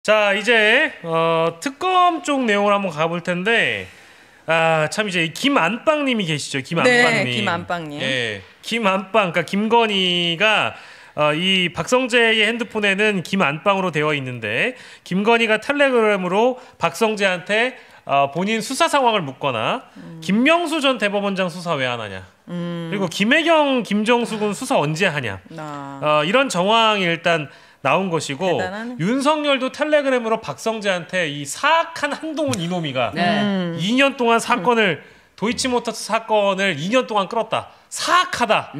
자, 이제 특검 쪽 내용을 한번 가볼 텐데, 참 이제 김안빵님이 계시죠. 김안빵님. 네, 김안빵님. 예, 김안빵. 그러니까 김건희가 이 박성재의 핸드폰에는 김안빵으로 되어 있는데, 김건희가 텔레그램으로 박성재한테 본인 수사 상황을 묻거나 김명수 전 대법원장 수사 왜 안 하냐, 그리고 김혜경, 김정숙은 수사 언제 하냐, 이런 정황이 일단 나온 것이고, 대단하네. 윤석열도 텔레그램으로 박성재한테 이 사악한 한동훈 이놈이가 2년 동안 사건을 도이치모터스 사건을 2년 동안 끌었다. 사악하다.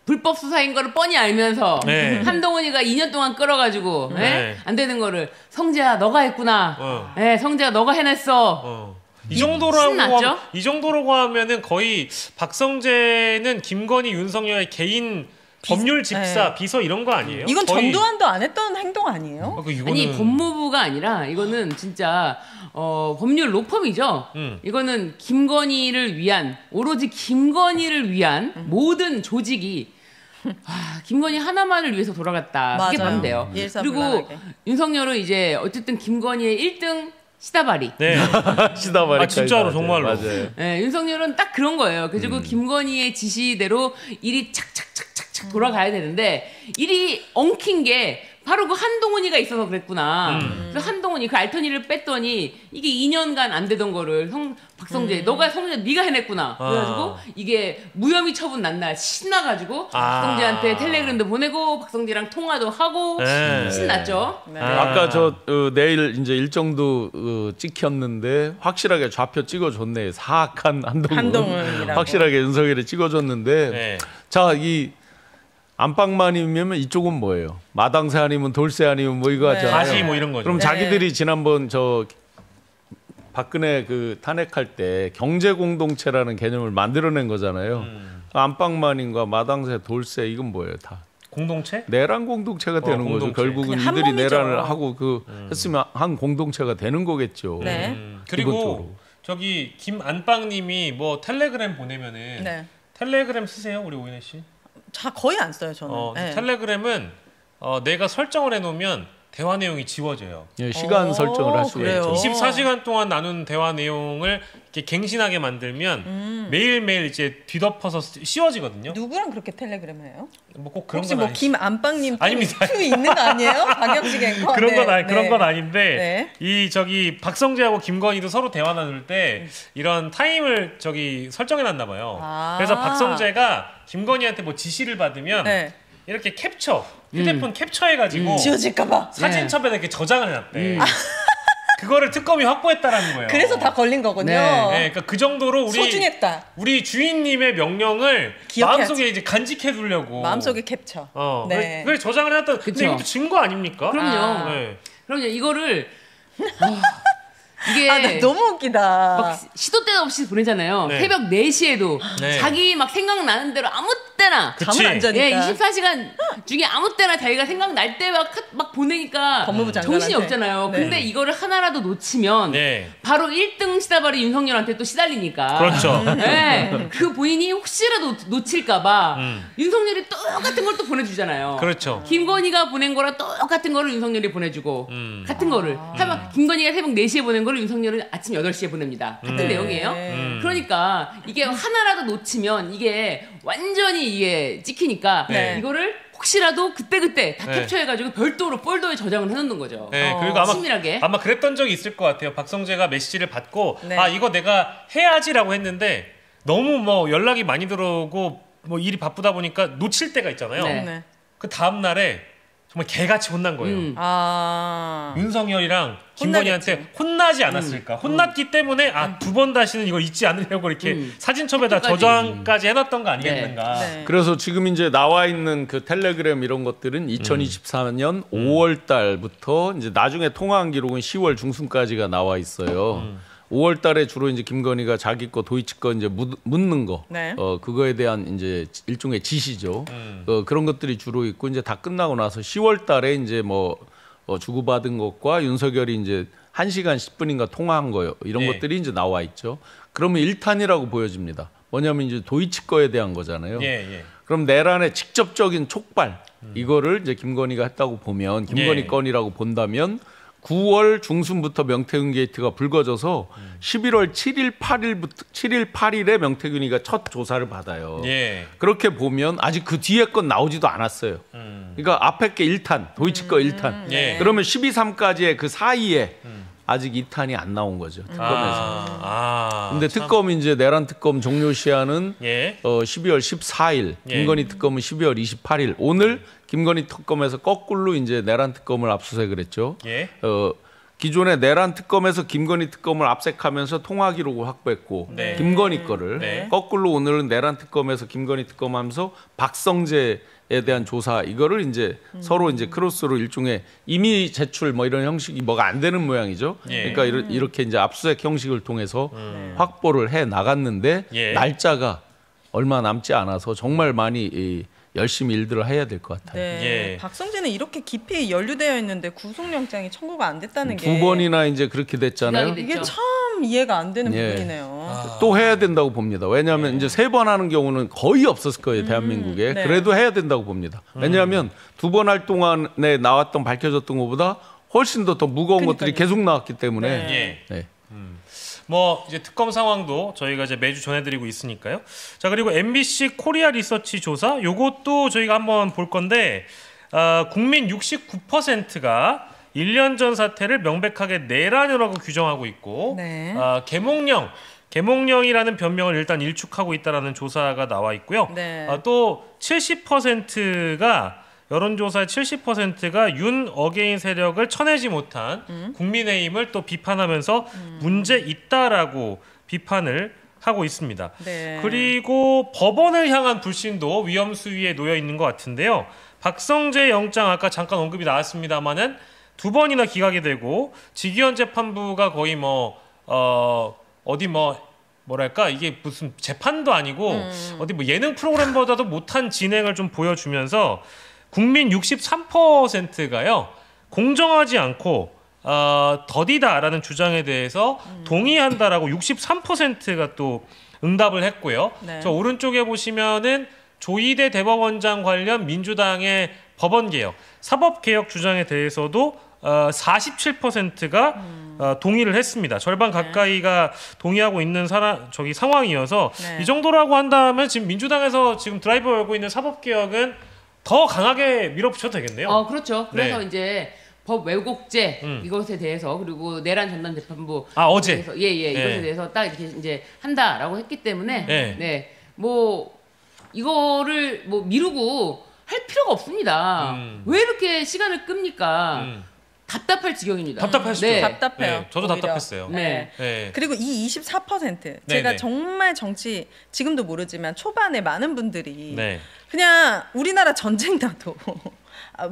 불법 수사인 거를 뻔히 알면서 한동훈이가 2년 동안 끌어가지고 안 되는 거를 성재야 너가 했구나. 성재야 너가 해냈어. 이 정도라고 하면은 거의 박성재는 김건희, 윤석열의 개인 법률 집사, 비서 이런 거 아니에요? 이건 거의... 전두환도 안 했던 행동 아니에요? 아니 법무부가 아니라 이거는 진짜 법률 로펌이죠. 이거는 김건희를 위한, 오로지 김건희를 위한 모든 조직이 김건희 하나만을 위해서 돌아갔다. 그게 맞는데요. 그리고 윤석열은 이제 어쨌든 김건희의 1등 시다바리. 네. 시다바리. 진짜로 정말로. 맞아요. 네, 윤석열은 딱 그런 거예요. 그리고 김건희의 지시대로 일이 착착착착착 돌아가야 되는데 일이 엉킨 게 바로 그 한동훈이가 있어서 그랬구나. 그래서 한동훈이 그 알턴이를 뺐더니 이게 2년간 안 되던 거를 박성재 네가 해냈구나. 그래가지고 이게 무혐의 처분 난 날 신나가지고 박성재한테 텔레그램도 보내고 박성재랑 통화도 하고 신났죠. 네. 아까 내일 이제 일정도 찍혔는데 확실하게 좌표 찍어줬네. 사악한 한동훈이라고 확실하게 윤석열이 찍어줬는데 자, 이 안방만이면 이쪽은 뭐예요? 마당새 아니면 돌쇠 아니면 뭐 이거 하잖아요. 가시 뭐 이런 거죠. 그럼 자기들이 지난번 박근혜 그 탄핵할 때 경제 공동체라는 개념을 만들어낸 거잖아요. 안방만인과 마당새, 돌쇠 이건 뭐예요? 다 공동체? 내란 공동체가 되는 거죠. 결국은 이들이 내란을 하고 했으면 한 공동체가 되는 거겠죠. 그리고 저기 김안빵님이 뭐 텔레그램 보내면은 텔레그램 쓰세요, 우리 오인혜 씨? 거의 안 써요, 저는. 텔레그램은 내가 설정을 해놓으면 대화 내용이 지워져요. 시간 설정을 할 수가 있죠. 24시간 동안 나눈 대화 내용을 이렇게 갱신하게 만들면 매일매일 이제 뒤덮어서 씌워지거든요. 누구랑 그렇게 텔레그램 해요? 뭐 꼭 그런 혹시 건 아니죠. 김안빵님 투 있는 거 아니에요? 박영식 앵커. 그런 건 아닌데 이 박성재하고 김건희도 서로 대화 나눌 때 이런 타임을 설정해 놨나 봐요. 그래서 박성재가 김건희한테 뭐 지시를 받으면 이렇게 휴대폰 캡처해가지고 지워질까봐 사진첩에다 이렇게 저장을 해놨대. 그거를 특검이 확보했다라는 거예요. 그래서 다 걸린 거군요. 그러니까 그 정도로 소중했다. 우리 주인님의 명령을 마음속에 이제 간직해 두려고. 마음속에 캡처. 그래 저장을 해놨다. 근데 이것도 증거 아닙니까? 그럼요. 그럼요. 이거를 이게 나 너무 웃기다. 막 시도 때도 없이 보내잖아요. 새벽 4시에도 자기 막 생각나는 대로 아무 때나 잠을 안 자니까 24시간 중에 아무 때나 자기가 생각날 때 막 보내니까 법무부 장관한테. 정신이 없잖아요. 근데 이거를 하나라도 놓치면 바로 1등 시다바리 윤석열한테 또 시달리니까. 그렇죠. 그 본인이 혹시라도 놓칠까봐 윤석열이 똑같은 걸 또 보내주잖아요. 그렇죠. 김건희가 보낸 거랑 똑같은 거를 윤석열이 보내주고 같은 거를 김건희가 새벽 4시에 보낸 거를 윤석열은 아침 8시에 보냅니다. 같은 내용이에요. 그러니까 이게 하나라도 놓치면 이게 완전히 이게 찍히니까 이거를 혹시라도 그때그때 다 캡처해가지고 별도로 폴더에 저장을 해놓는 거죠. 그리고 치밀하게. 아마 그랬던 적이 있을 것 같아요. 박성재가 메시지를 받고 이거 내가 해야지라고 했는데 너무 뭐 연락이 많이 들어오고 뭐 일이 바쁘다 보니까 놓칠 때가 있잖아요. 그 다음 날에 정말 개같이 혼난 거예요. 윤석열이랑 김건희한테 혼나지 않았을까? 혼났기 때문에 2번 다시는 이걸 잊지 않으려고 이렇게 사진첩에다 저장까지 해놨던 거 아니겠는가? 그래서 지금 이제 나와 있는 그 텔레그램 이런 것들은 2024년 5월 달부터 이제 나중에 통화한 기록은 10월 중순까지가 나와 있어요. 5월 달에 주로 이제 김건희가 자기 거 도이치 거 이제 묻는 거, 그거에 대한 이제 일종의 지시죠. 그런 것들이 주로 있고 이제 다 끝나고 나서 10월 달에 이제 주고받은 것과 윤석열이 이제 1시간 10분인가 통화한 거요. 이런 것들이 이제 나와 있죠. 그러면 1탄이라고 보여집니다. 뭐냐면 이제 도이치 거에 대한 거잖아요. 그럼 내란의 직접적인 촉발 이거를 이제 김건희가 했다고 보면 김건희 건이라고 본다면 9월 중순부터 명태균 게이트가 불거져서 11월 7일, 8일에 명태균이가 첫 조사를 받아요. 예. 그렇게 보면 아직 그 뒤에 건 나오지도 않았어요. 그러니까 앞에 게 1탄, 도이치 거 1탄. 예. 그러면 12.3까지의 그 사이에 아직 2탄이 안 나온 거죠. 특검에서. 근데 참. 특검이 이제 내란 특검 종료 시한은 예. 12월 14일, 예. 김건희 특검은 12월 28일. 오늘 김건희 특검에서 거꾸로 이제 내란 특검을 압수수색을 했죠. 예. 기존의 내란 특검에서 김건희 특검을 압색하면서 통화 기록을 확보했고 네. 김건희 거를 네. 거꾸로 오늘은 내란 특검에서 김건희 특검하면서 박성재에 대한 조사 이거를 이제 서로 이제 크로스로 일종의 임의 제출 뭐 이런 형식이 뭐가 안 되는 모양이죠. 예. 그러니까 이렇게 이제 압수수색 형식을 통해서 확보를 해 나갔는데 예. 날짜가 얼마 남지 않아서 정말 많이 열심히 일들을 해야 될 것 같아요. 네. 예. 박성재는 이렇게 깊이 연루되어 있는데 구속영장이 청구가 안 됐다는 게 2번이나 이제 그렇게 됐잖아요. 기각이 이게 됐죠. 참 이해가 안 되는 예. 부분이네요. 또 해야 된다고 봅니다. 왜냐하면 이제 3번 하는 경우는 거의 없었을 거예요. 대한민국에. 네. 그래도 해야 된다고 봅니다. 왜냐하면 2번 할 동안에 나왔던 밝혀졌던 것보다 훨씬 더 무거운 것들이 계속 나왔기 때문에. 예. 네. 뭐 이제 특검 상황도 저희가 이제 매주 전해드리고 있으니까요. 자, 그리고 MBC 코리아 리서치 조사 요것도 저희가 한번 볼 건데 국민 69%가 1년 전 사태를 명백하게 내란이라고 규정하고 있고 네. 계몽령이라는 변명을 일단 일축하고 있다라는 조사가 나와 있고요. 네. 또 70%가 여론조사의 70%가 윤 어게인 세력을 쳐내지 못한 국민의힘을 또 비판하면서 문제 있다라고 비판을 하고 있습니다. 네. 그리고 법원을 향한 불신도 위험 수위에 놓여 있는 것 같은데요. 박성재 영장 아까 잠깐 언급이 나왔습니다마는 2번이나 기각이 되고 지기현 재판부가 거의 뭐랄까 이게 무슨 재판도 아니고 어디 뭐 예능 프로그램보다도 못한 진행을 좀 보여주면서 국민 63%가요 공정하지 않고 더디다라는 주장에 대해서 동의한다라고 63%가 또 응답을 했고요. 네. 저 오른쪽에 보시면은 조희대 대법원장 관련 민주당의 법원개혁, 사법개혁 주장에 대해서도 47%가 동의를 했습니다. 절반 가까이가 동의하고 있는 상황이어서 네. 이 정도라고 한다면 지금 민주당에서 지금 드라이브 걸고 있는 사법개혁은 더 강하게 밀어붙여도 되겠네요. 그렇죠. 그래서 네. 이제 법 왜곡죄 이것에 대해서 그리고 내란 전담 재판부 어제 이것에 대해서 딱 이렇게 이제 한다라고 했기 때문에 네. 뭐 이거를 뭐 미루고 할 필요가 없습니다. 왜 이렇게 시간을 끕니까? 답답할 지경입니다. 답답하시죠? 네. 답답해요. 네, 저도 오히려. 답답했어요. 네. 네. 그리고 이 24% 제가 네. 정말 정치 지금도 모르지만 초반에 많은 분들이 네. 그냥 우리나라 전쟁 나도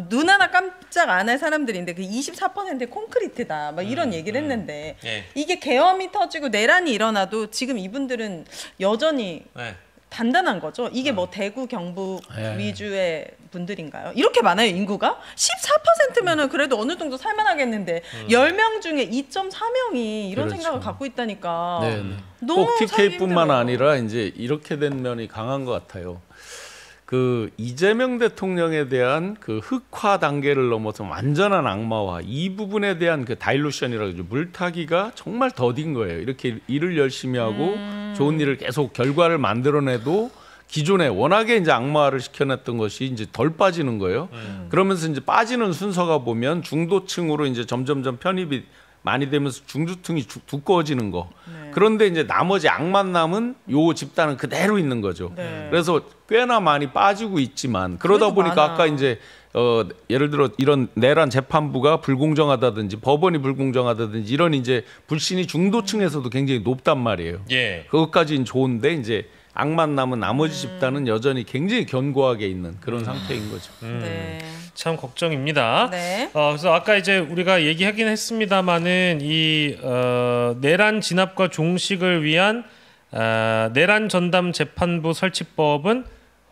눈 하나 깜짝 안 할 사람들인데 그 24%의 콘크리트다 막 이런 얘기를 했는데 예. 이게 계엄이 터지고 내란이 일어나도 지금 이분들은 여전히 네. 단단한 거죠. 이게 뭐 대구 경북 예. 위주의 분들인가요? 이렇게 많아요 인구가? 14%면은 그래도 어느 정도 살만하겠는데 10명 중에 2.4명이 이런 그렇죠. 생각을 갖고 있다니까 네. 너무 꼭 살기 TK뿐만 힘들어요. 아니라 이제 이렇게 된 면이 강한 것 같아요. 그 이재명 대통령에 대한 그 흑화 단계를 넘어서 완전한 악마화 이 부분에 대한 그 다일루션이라고 하죠. 물타기가 정말 더딘 거예요. 이렇게 일을 열심히 하고 좋은 일을 계속 결과를 만들어내도 기존에 워낙에 이제 악마화를 시켜놨던 것이 이제 덜 빠지는 거예요. 그러면서 이제 빠지는 순서가 보면 중도층으로 이제 점점점 편입이 많이 되면서 중도층이 두꺼워지는 거. 네. 그런데 이제 나머지 악만남은 요 집단은 그대로 있는 거죠. 네. 그래서 꽤나 많이 빠지고 있지만 그러다 그래도 보니까 많아. 아까 이제 예를 들어 이런 내란 재판부가 불공정하다든지 법원이 불공정하다든지 이런 이제 불신이 중도층에서도 굉장히 높단 말이에요. 예. 그것까지는 좋은데 이제 악만 남은 나머지 집단은 여전히 굉장히 견고하게 있는 그런 상태인 거죠. 네. 참 걱정입니다. 네. 그래서 아까 이제 우리가 얘기하긴 했습니다만은 이 내란 진압과 종식을 위한 내란 전담 재판부 설치법은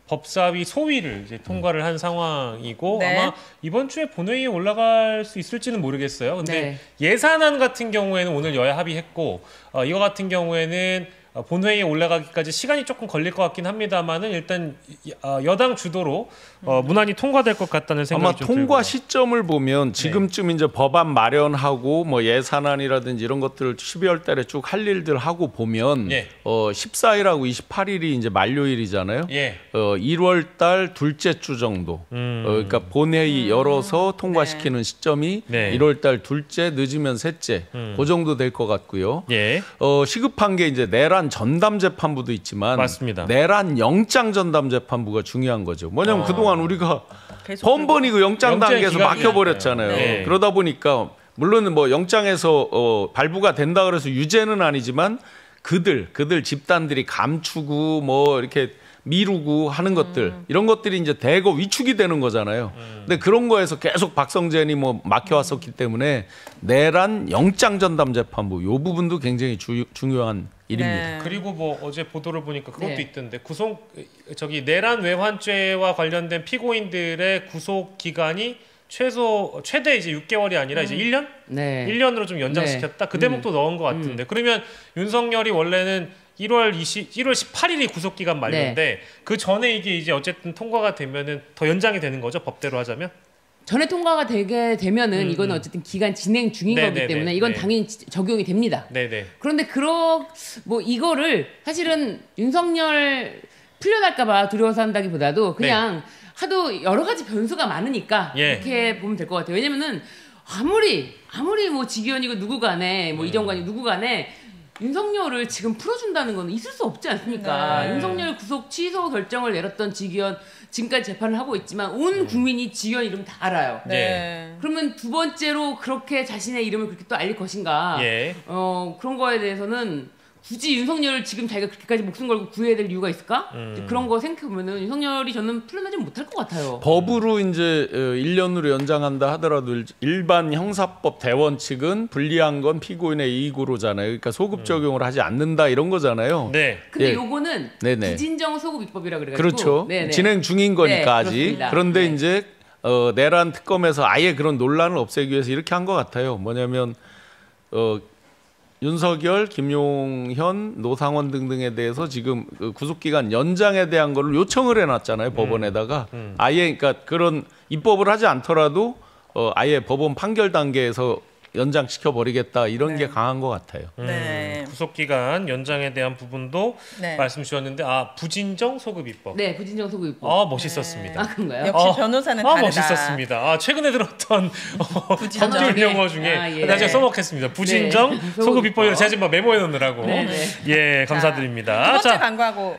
법사위 소위를 이제 통과를 한 상황이고 네. 아마 이번 주에 본회의에 올라갈 수 있을지는 모르겠어요. 근데 네. 예산안 같은 경우에는 오늘 여야 합의했고 이거 같은 경우에는 본회의에 올라가기까지 시간이 조금 걸릴 것 같긴 합니다만은 일단 여당 주도로 무난히 통과될 것 같다는 생각이 아마 좀 통과 들고요. 시점을 보면 지금쯤 이제 법안 마련하고 뭐 예산안이라든지 이런 것들을 12월 달에 쭉 할 일들 하고 보면 예. 14일하고 28일이 이제 만료일이잖아요. 예. 1월 달 둘째 주 정도. 그러니까 본회의 열어서 통과시키는 시점이 네. 1월 달 둘째 늦으면 셋째. 그 정도 될 것 같고요. 예. 시급한 게 이제 내란 전담 재판부도 있지만 맞습니다. 내란 영장 전담 재판부가 중요한 거죠. 뭐냐면 그동안 우리가 계속 번번이 그 영장 영장 단계에서 기각이 막혀버렸잖아요. 네. 그러다 보니까 물론 뭐 영장에서 발부가 된다 그래서 유죄는 아니지만 그들 집단들이 감추고 뭐 이렇게 미루고 하는 것들 이런 것들이 이제 대거 위축이 되는 거잖아요. 근데 그런 거에서 계속 박성재니 뭐 막혀왔었기 때문에 내란 영장 전담 재판부 요 부분도 굉장히 중요한 일입니다. 네. 그리고 뭐 어제 보도를 보니까 그것도 네. 있던데 내란 외환죄와 관련된 피고인들의 구속 기간이 최대 이제 6개월이 아니라 이제 1년? 네. 1년으로 좀 연장시켰다. 그 대목도 넣은 것 같은데. 그러면 윤석열이 원래는 1월 18일이 구속 기간 만료인데 그 전에 이게 이제 어쨌든 통과가 되면은 더 연장이 되는 거죠, 법대로 하자면? 전에 통과가 되게 되면은 이거는 어쨌든 기간 진행 중인 네, 거기 네, 때문에 네, 이건 네. 당연히 적용이 됩니다. 네네. 그런데 뭐 이거를 사실은 윤석열 풀려날까봐 두려워서 한다기보다도 그냥 하도 여러 가지 변수가 많으니까 예. 이렇게 보면 될 것 같아요. 왜냐면은 아무리 뭐 지기현이고 누구 간에 뭐 이정관이 누구 간에 윤석열을 지금 풀어준다는 건 있을 수 없지 않습니까? 네. 윤석열 구속 취소 결정을 내렸던 지기현 지금까지 재판을 하고 있지만 온 국민이 지기현 이름 다 알아요. 네. 그러면 두 번째로 그렇게 자신의 이름을 그렇게 또 알릴 것인가? 예. 그런 거에 대해서는 굳이 윤석열을 지금 자기가 그렇게까지 목숨 걸고 구해야 될 이유가 있을까? 그런 거 생각해보면은 윤석열이 저는 풀려나지 못할 것 같아요. 법으로 이제 1년으로 연장한다 하더라도 일반 형사법 대원칙은 불리한 건 피고인의 이익으로잖아요. 그러니까 소급 적용을 하지 않는다 이런 거잖아요. 네. 근데 예. 요거는 네네. 부진정 소급 입법이라 그래가지고 그렇죠. 네네. 진행 중인 거니까 네, 아직. 그렇습니다. 그런데 네. 이제 내란 특검에서 아예 그런 논란을 없애기 위해서 이렇게 한 것 같아요. 뭐냐면 윤석열, 김용현, 노상원 등등에 대해서 지금 그 구속기간 연장에 대한 거를 요청을 해놨잖아요. 법원에다가. 아예 그러니까 그런 입법을 하지 않더라도 아예 법원 판결 단계에서 연장시켜 버리겠다 이런 게 강한 것 같아요. 네. 구속 기간 연장에 대한 부분도 네. 말씀 주셨는데 부진정 소급 입법. 네, 부진정 소급 입법. 멋있었습니다. 아, 그런가요? 역시 변호사는 다르다. 멋있었습니다. 최근에 들었던 부진정. 법률 용어 중에 예. 나중에 써먹겠습니다. 부진정 네. 소급 입법 제가 지금 막 메모해 놓느라고. 네, 네. 예, 감사드립니다. 두 번째 자, 광고하고